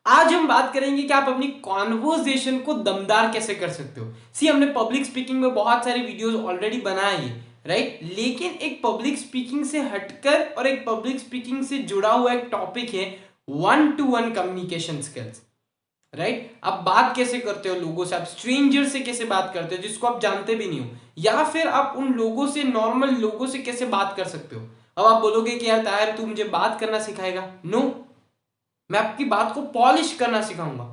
आज हम बात करेंगे कि आप अपनी कॉन्वर्सेशन को दमदार कैसे कर सकते हो। हमने पब्लिक स्पीकिंग में बहुत सारे वीडियोस ऑलरेडी बनाए हैं, राइट। लेकिन एक पब्लिक स्पीकिंग से हटकर और एक पब्लिक स्पीकिंग से जुड़ा हुआ एक टॉपिक है one two one communication skills, right. आप बात कैसे करते हो लोगों से, आप स्ट्रेंजर से कैसे बात करते हो जिसको आप जानते भी नहीं हो, या फिर आप उन लोगों से, नॉर्मल लोगों से कैसे बात कर सकते हो। अब आप बोलोगे कि यार ताहिर तू मुझे बात करना सिखाएगा। नो, मैं आपकी बात को पॉलिश करना सिखाऊंगा,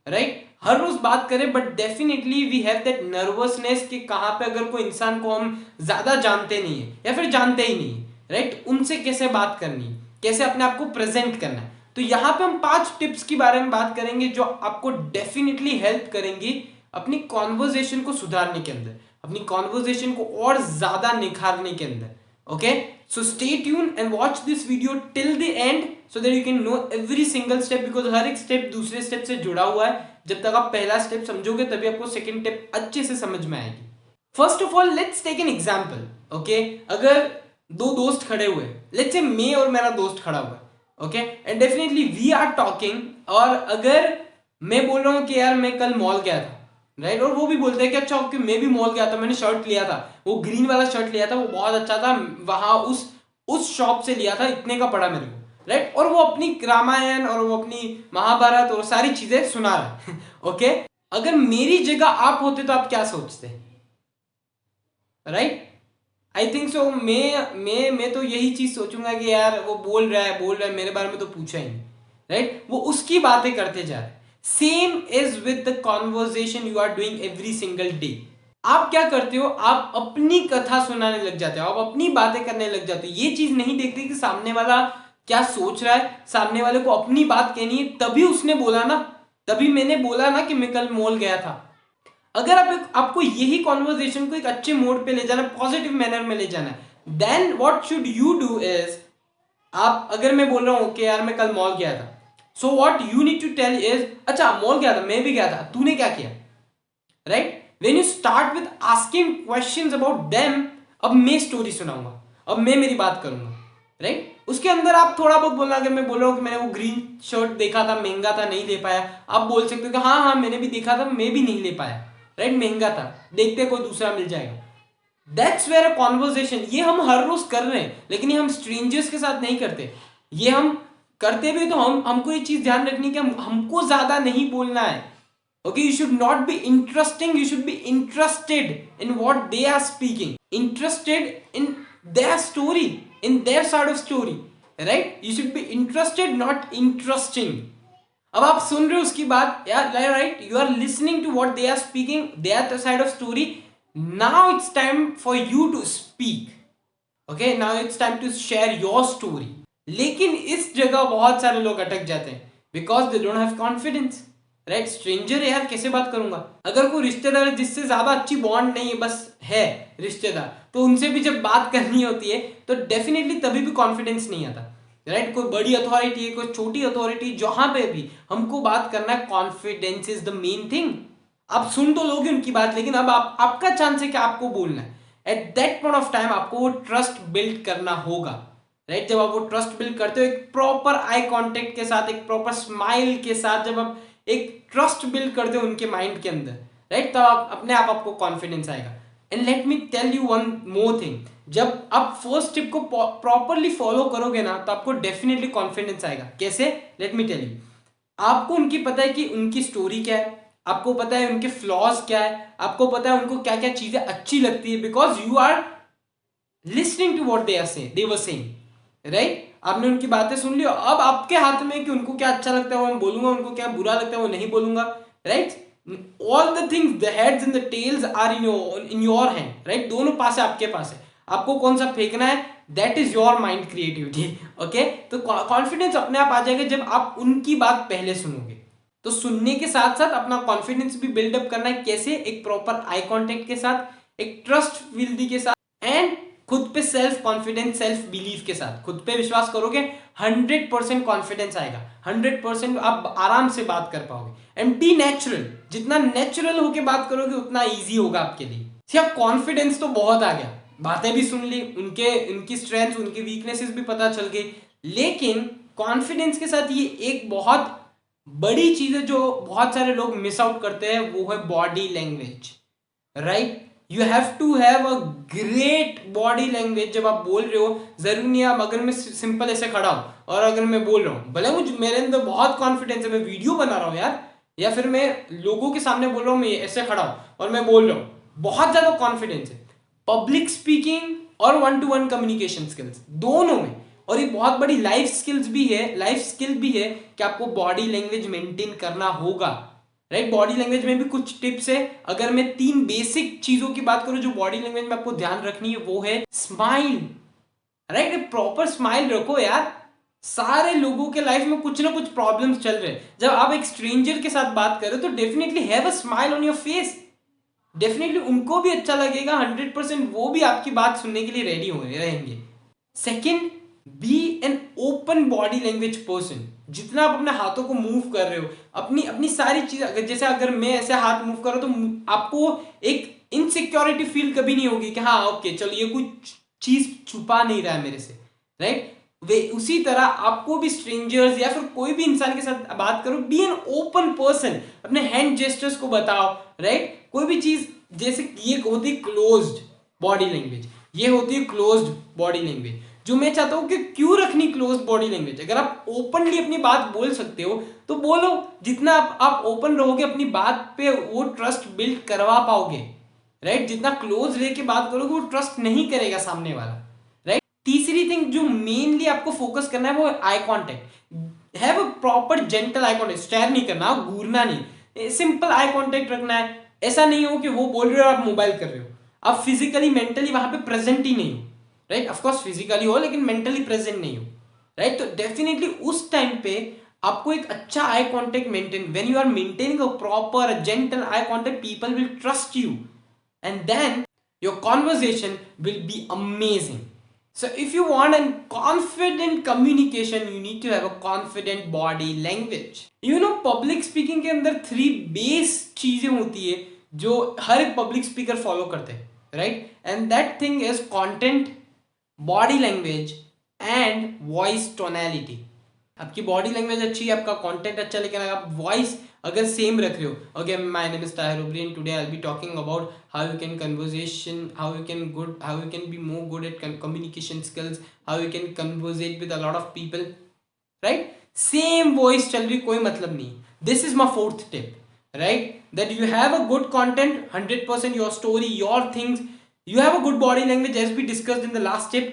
राइट। हर रोज बात करें, but definitely we have that nervousness कि कहां पे अगर कोई इंसान को हम ज्यादा जानते नहीं है या फिर जानते ही नहीं है, राइट, उनसे कैसे बात करनी है, कैसे अपने आप को प्रेजेंट करना है। तो यहां पे हम 5 टिप्स के बारे में बात करेंगे जो आपको डेफिनेटली हेल्प करेंगी अपनी कॉन्वर्जेशन को सुधारने के अंदर, अपनी कॉन्वर्जेशन को और ज्यादा निखारने के अंदर। Okay, so stay tuned and watch this video till the end so that you can know every single step, because हर एक स्टेप दूसरे स्टेप से जुड़ा हुआ है। जब तक आप पहला स्टेप समझोगे तभी आपको सेकंड स्टेप अच्छे से समझ में आएगी। First of all let's take an example. Okay, अगर दो दोस्त खड़े हुए, लेट्स से मैं और मेरा दोस्त खड़ा हुआ, okay, and definitely we are talking, और अगर मैं बोल रहा हूं कि यार मैं कल मॉल गया था, राइट, और वो भी बोलते हैं कि अच्छा ओके मैं भी मॉल गया था, मैंने शर्ट लिया था, वो ग्रीन वाला शर्ट लिया था, वो बहुत अच्छा था, वहां उस शॉप से लिया था, इतने का पड़ा मेरे को, राइट। और वो अपनी रामायण और वो अपनी महाभारत और सारी चीजें सुना रहा है। ओके, अगर मेरी जगह आप होते तो आप क्या सोचते, राइट। आई थिंक सो मैं तो यही चीज सोचूंगा कि यार वो बोल रहा है मेरे बारे में तो पूछा ही नहीं, राइट, वो उसकी बातें करते जा रहे हैं। Same is with the conversation you are doing every single day. आप क्या करते हो, आप अपनी कथा सुनाने लग जाते हो, आप अपनी बातें करने लग जाते हो। ये चीज नहीं देखते कि सामने वाला क्या सोच रहा है, सामने वाले को अपनी बात कहनी है, तभी उसने बोला ना, तभी मैंने बोला ना कि मैं कल मॉल गया था। अगर आपको यही कॉन्वर्जेशन को एक अच्छे मोड पे ले जाना, पॉजिटिव मैनर में ले जाना, then what should you do is, आप अगर मैं बोल रहा हूं कि यार मैं कल मॉल गया था, so what you need to tell is अच्छा मॉल गया था, मैं भी गया था, तूने क्या किया, right. When you start with asking questions about them, अब मैं स्टोरी सुनाऊंगा, अब मैं मेरी बात करूंगा, राइट। उसके अंदर आप थोड़ा बहुत बोलना, अगर मैं बोल रहा हूं कि मैंने वो ग्रीन शर्ट देखा था, महंगा था, नहीं ले पाया, आप बोल सकते हो कि हाँ हाँ मैंने भी देखा था, मैं भी नहीं ले पाया, राइट, महंगा था, देखते कोई दूसरा मिल जाएगा। That's where a conversation. ये हम हर रोज कर रहे हैं, लेकिन ये हम स्ट्रेंजर्स के साथ नहीं करते। ये हम करते भी तो हमको ये चीज ध्यान रखनी कि हमको ज्यादा नहीं बोलना है। Okay, you should not be interesting, you should be interested in what they are speaking, interested in their story, in their side of story, right? You should be interested, not interesting. अब आप सुन रहे हो उसकी बात यार, right, you are listening to what they are speaking, their side of story. Now it's time for you to speak, okay, now it's time to share your story. लेकिन इस जगह बहुत सारे लोग अटक जाते हैं because they don't have confidence, right. Stranger है यार, कैसे बात करूंगा। अगर कोई रिश्तेदार है जिससे ज्यादा अच्छी बॉन्ड नहीं है, बस है रिश्तेदार, तो उनसे भी जब बात करनी होती है तो डेफिनेटली तभी भी कॉन्फिडेंस नहीं आता, राइट। कोई बड़ी अथॉरिटी है, कोई छोटी अथॉरिटी, जहां पे भी हमको बात करना है, confidence is the main thing. आप सुन तो लोगे उनकी बात, लेकिन अब आपका चांस है कि आपको बोलना है। At that point of time आपको वो ट्रस्ट बिल्ड करना होगा, राइट। जब आप वो ट्रस्ट बिल्ड करते हो एक प्रॉपर आई कांटेक्ट के साथ, एक प्रॉपर स्माइल के साथ, जब आप एक ट्रस्ट बिल्ड करते हो उनके माइंड के अंदर, राइट, तब आप अपने आप आपको कॉन्फिडेंस आएगा। And let me tell you one more thing, जब आप फर्स्ट टिप को प्रॉपरली फॉलो करोगे ना, तो आपको डेफिनेटली कॉन्फिडेंस आएगा। कैसे, लेट मी टेल यू। आपको उनकी पता है कि उनकी स्टोरी क्या है, आपको पता है उनके फ्लॉज क्या है, आपको पता है उनको क्या क्या चीजें अच्छी लगती है, because you are listening to what they were saying, right. आपने उनकी बातें सुन ली, अब आपके हाथ में कि उनको क्या अच्छा लगता है वो मैं बोलूंगा, उनको क्या बुरा लगता है वो नहीं बोलूंगा, right. All the things, the heads and the tails are in your hand, right. दोनों पास है, आपके पास है, आपको कौन सा फेंकना है, that is your mind creativity. Okay, तो कॉन्फिडेंस अपने आप आ जाएगा जब आप उनकी बात पहले सुनोगे। तो सुनने के साथ साथ अपना कॉन्फिडेंस भी बिल्डअप करना है। कैसे, एक प्रॉपर आई कॉन्टेक्ट के साथ, एक ट्रस्ट विल्दी के साथ, एंड खुद पे सेल्फ कॉन्फिडेंस, सेल्फ बिलीफ के साथ। खुद पे विश्वास करोगे 100% कॉन्फिडेंस आएगा, 100% आप आराम से बात कर पाओगे। एंड बी नेचुरल, जितना नेचुरल होके बात करोगे उतना इजी होगा आपके लिए। अब कॉन्फिडेंस तो बहुत आ गया, बातें भी सुन ली, उनकी स्ट्रेंथ, उनकी वीकनेसेस भी पता चल गई, लेकिन कॉन्फिडेंस के साथ ये एक बहुत बड़ी चीजें जो बहुत सारे लोग मिस आउट करते हैं वो है body language, right? You have to have a great body language जब आप बोल रहे हो। जरूरी नहीं आप, अगर मैं सिंपल ऐसे खड़ा हूं और अगर मैं बोल रहा हूं, भले मुझे मेरे अंदर बहुत कॉन्फिडेंस है, मैं वीडियो बना रहा हूं यार, या फिर मैं लोगों के सामने बोल रहा हूं, मैं ऐसे खड़ा हूं और मैं बोल रहा हूं, बहुत ज्यादा कॉन्फिडेंस है। पब्लिक स्पीकिंग और one two one communication skills दोनों में, और ये बहुत बड़ी लाइफ स्किल्स भी है, लाइफ स्किल भी है कि आपको बॉडी लैंग्वेज मेंटेन करना होगा, राइट? बॉडी लैंग्वेज में भी कुछ टिप्स है। अगर मैं 3 बेसिक चीजों की बात करूं जो बॉडी लैंग्वेज में आपको ध्यान रखनी है, वो है स्माइल, राइट? प्रॉपर स्माइल रखो यार। सारे लोगों के लाइफ में कुछ ना कुछ प्रॉब्लम्स चल रहे हैं, जब आप एक स्ट्रेंजर के साथ बात कर रहे हो तो definitely have a smile on your face. Definitely उनको भी अच्छा लगेगा, 100% वो भी आपकी बात सुनने के लिए रेडी होंगे, रहेंगे। Second, be an open body language person. जितना आप अपने हाथों को मूव कर रहे हो, अपनी अपनी सारी चीज, जैसे अगर मैं ऐसे हाथ मूव कर रहा हूं तो आपको एक इनसिक्योरिटी फील कभी नहीं होगी कि हाँ ओके चलो ये कुछ चीज छुपा नहीं रहा है मेरे से, राइट? वे उसी तरह आपको भी स्ट्रेंजर्स या फिर कोई भी इंसान के साथ बात करो, बी एन ओपन पर्सन, अपने हैंड जेस्टर्स को बताओ, राइट? कोई भी चीज, जैसे ये होती है क्लोज्ड बॉडी लैंग्वेज, ये होती है क्लोज्ड बॉडी लैंग्वेज। जो मैं चाहता हूं कि क्यों रखनी क्लोज बॉडी लैंग्वेज, अगर आप ओपनली अपनी बात बोल सकते हो तो बोलो। जितना आप ओपन रहोगे अपनी बात पे, वो ट्रस्ट बिल्ड करवा पाओगे, राइट? जितना क्लोज रह के बात करोगे वो ट्रस्ट नहीं करेगा सामने वाला, राइट? तीसरी थिंग जो मेनली आपको फोकस करना है वो है eye contact. Have a proper gentle eye contact, stare नहीं करना, घूरना नहीं, सिंपल आई कॉन्टेक्ट रखना है। ऐसा नहीं हो कि वो बोल रहे हो आप मोबाइल कर रहे हो, आप फिजिकली मेंटली वहां पे प्रेजेंट ही नहीं हो, राइट? ऑफ कोर्स फिजिकली हो लेकिन मेंटली प्रेजेंट नहीं हो, राइट? तो डेफिनेटली उस टाइम पे आपको एक अच्छा eye contact maintain, when you are maintaining a proper gentle eye contact, people will trust you and then your conversation will be amazing. So if you want a confident communication, you need to have a confident body language. You know, public speaking के अंदर 3 base चीजें होती है जो हर एक public speaker follow करते हैं, right? And that thing is content, body language and voice tonality. आपकी बॉडी लैंग्वेज अच्छी है, आपका कंटेंट अच्छा, लेकिन अगर आप वॉइस अगर सेम रख रहे हो, okay my name is Tahir Ubri and today I will be talking about how you can conversation, how you can be more good at communication skills, how you can conversate with a lot of people, right? Same voice चल रही, कोई मतलब नहीं। This is my fourth tip, right? That you have a good content, 100% your story, your things, you have a good body language as we discussed in the last tip.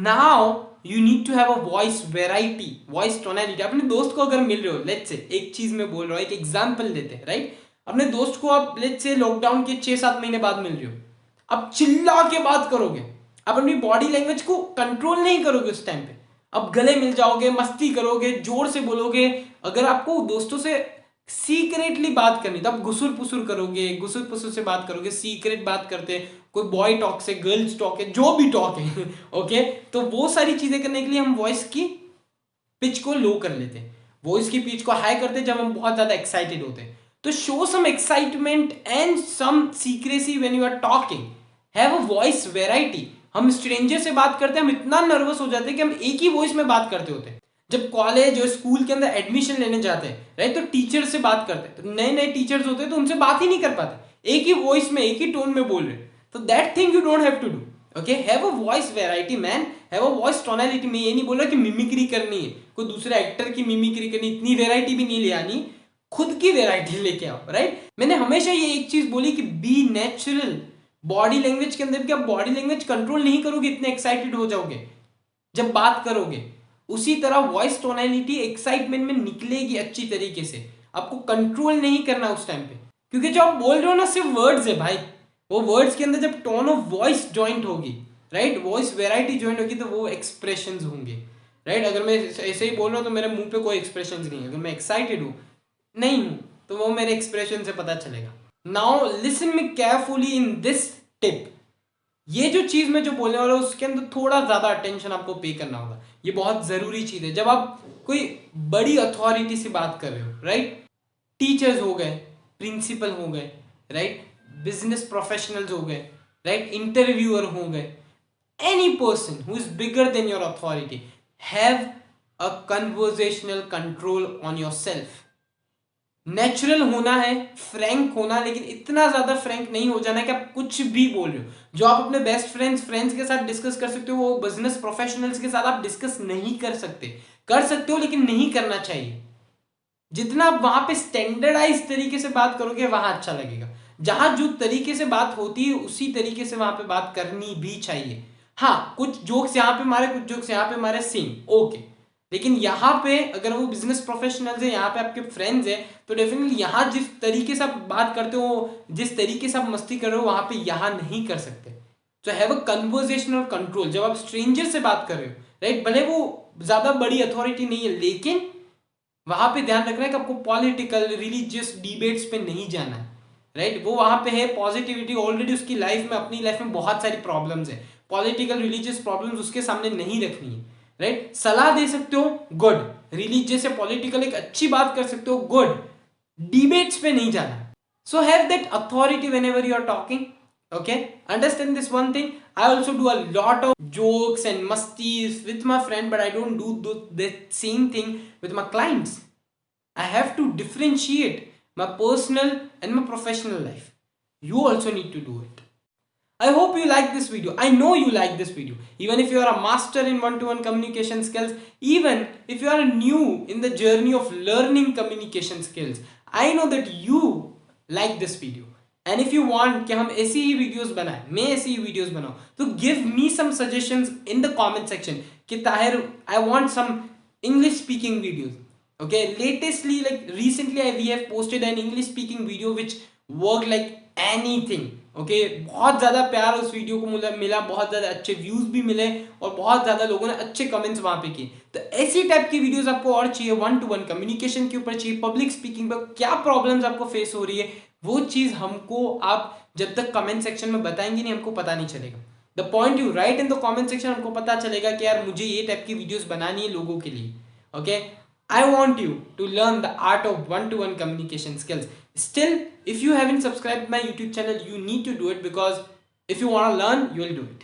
Now you need to have a voice variety, voice tonality. अपने दोस्त को अगर मिल रहे हो, let's say एक चीज में बोल रहा हूँ, एक एग्जांपल देते हैं, राइट? अपने दोस्त को आप लेट्स से लॉकडाउन के 6-7 महीने बाद मिल रहे हो, अब चिल्ला के बात करोगे, आप अपनी बॉडी लैंग्वेज को कंट्रोल नहीं करोगे उस टाइम पे, अब गले मिल जाओगे, मस्ती करोगे, जोर से बोलोगे। अगर आपको दोस्तों से सीक्रेटली बात करनी तो आप घुसुर पुसुर करोगे, घुसुर पुसुर से बात करोगे, सीक्रेट बात करते, कोई बॉय टॉक से, गर्ल्स टॉक है, जो भी टॉक है ओके? तो वो सारी चीजें करने के लिए हम वॉइस की पिच को लो कर लेते हैं, वॉइस की पिच को हाई करते हैं जब हम बहुत ज्यादा एक्साइटेड होते हैं। तो show some excitement and some secrecy when you are talking, have a voice variety. हम स्ट्रेंजर से बात करते हैं, हम इतना नर्वस हो जाते हैं कि हम एक ही वॉइस में बात करते होते हैं। जब कॉलेज और स्कूल के अंदर एडमिशन लेने जाते हैं, राइट, तो टीचर से बात करते हैं, तो नए नए टीचर्स होते हैं तो उनसे बात ही नहीं कर पाते, एक ही वॉइस में, एक ही टोन में बोल रहे हैं। तो that thing you don't have to do, okay? Have a voice variety man, have a voice tonality. मैं ये नहीं बोल रहा कि मिमिक्री करनी है, कोई दूसरे एक्टर की मिमिक्री करनी, इतनी वेराइटी भी नहीं ले आनी, खुद की वेराइटी लेके आओ, राइट? मैंने हमेशा ये एक चीज बोली कि बी नेचुरल। बॉडी लैंग्वेज के अंदर भी आप बॉडी लैंग्वेज कंट्रोल नहीं करोगे, इतने एक्साइटेड हो जाओगे जब बात करोगे। उसी तरह वॉइस टोनैलिटी एक्साइटमेंट में निकलेगी अच्छी तरीके से, आपको कंट्रोल नहीं करना उस टाइम पे, क्योंकि जो आप बोल रहे हो ना सिर्फ वर्ड्स है भाई, वो वर्ड्स के अंदर जब टोन ऑफ वॉइस ज्वाइंट होगी, राइट, वॉइस वेराइटी ज्वाइंट होगी, तो वो एक्सप्रेशंस होंगे, राइट? अगर मैं ऐसे ही बोल रहा हूँ तो मेरे मुंह पे कोई एक्सप्रेशंस नहीं है, अगर मैं एक्साइटेड हूँ नहीं हूं तो वो मेरे एक्सप्रेशन से पता चलेगा। Now listen me carefully in this tip. ये जो चीज मैं जो बोलने वाला हूं उसके अंदर थोड़ा ज्यादा अटेंशन आपको पे करना होगा, ये बहुत जरूरी चीज है। जब आप कोई बड़ी अथॉरिटी से बात कर रहे हो, राइट, टीचर्स हो गए, प्रिंसिपल हो गए, राइट, बिजनेस प्रोफेशनल्स हो गए, राइट, इंटरव्यूअर हो गए, any person who is bigger than your authority, have a conversational control on yourself, natural होना है, फ्रैंक होना, लेकिन इतना ज्यादा फ्रैंक नहीं हो जाना कि आप कुछ भी बोल रहे हो। जो आप अपने बेस्ट फ्रेंड्स के साथ डिस्कस कर सकते हो, वो बिजनेस प्रोफेशनल्स के साथ आप डिस्कस नहीं कर सकते। कर सकते हो लेकिन नहीं करना चाहिए। जितना आप वहां पे स्टैंडर्डाइज तरीके से बात करोगे वहां अच्छा लगेगा। जहां जो तरीके से बात होती है उसी तरीके से वहां पे बात करनी भी चाहिए। हाँ, कुछ जोक्स यहाँ पे मारे, कुछ जोक्स यहाँ पे मारे, सेम ओके। लेकिन यहाँ पे अगर वो बिजनेस प्रोफेशनल्स है, यहाँ पे आपके फ्रेंड्स है, तो डेफिनेटली यहाँ जिस तरीके से आप बात करते हो, जिस तरीके से आप मस्ती कर रहे हो, वहां पे यहाँ नहीं कर सकते। तो हैव अ कन्वर्जेशनल कंट्रोल। जब आप स्ट्रेंजर से बात कर रहे हो, राइट, भले वो ज्यादा बड़ी अथॉरिटी नहीं है, लेकिन वहां पे ध्यान रखना है कि आपको पॉलिटिकल रिलीजियस डिबेट्स पे नहीं जाना है, राइट। वो वहां पे है पॉजिटिविटी, ऑलरेडी उसकी लाइफ में, अपनी लाइफ में बहुत सारी प्रॉब्लम्स है, पॉलिटिकल रिलीजियस प्रॉब्लम्स उसके सामने नहीं रखनी है, राइट। सलाह दे सकते हो, गुड। रिलीजियस या पॉलिटिकल एक अच्छी बात कर सकते हो, गुड। डिबेट्स पे नहीं जाना। So have that authority whenever you are talking, okay, understand this one thing. I also do a lot of jokes and musties with my friend, but I don't do the same thing with my clients. I have to differentiate my personal and my professional life. You also need to do it. I hope you like this video. I know you like this video. Even if you are a master in one-to-one communication skills, even if you are new in the journey of learning communication skills, I know that you like this video. And if you want कि हम ऐसी ही videos बनाएं, मैं ऐसी ही videos बनाऊं, तो give me some suggestions in the comment section कि Tahir, I want some English speaking videos. Okay, latestly like recently we have posted an English speaking video which work like anything. Okay, बहुत ज्यादा प्यार उस video को मिला, बहुत ज्यादा अच्छे व्यूज भी मिले और बहुत ज्यादा लोगों ने अच्छे कमेंट्स वहां पे किए। तो ऐसी टाइप की वीडियोस आपको और चाहिए, वन टू वन कम्युनिकेशन के ऊपर चाहिए, पब्लिक स्पीकिंग पर क्या प्रॉब्लम्स आपको फेस हो रही है, वो चीज हमको आप जब तक कमेंट सेक्शन में बताएंगे नहीं, हमको पता नहीं चलेगा। The point you right in the comment section, हमको पता चलेगा कि यार मुझे ये टाइप की वीडियोस बनानी है लोगों के लिए। Okay, I want you to learn the art of one-to-one communication skills. Still, if you haven't subscribed my YouTube channel, you need to do it, because if you want to learn, you will do it.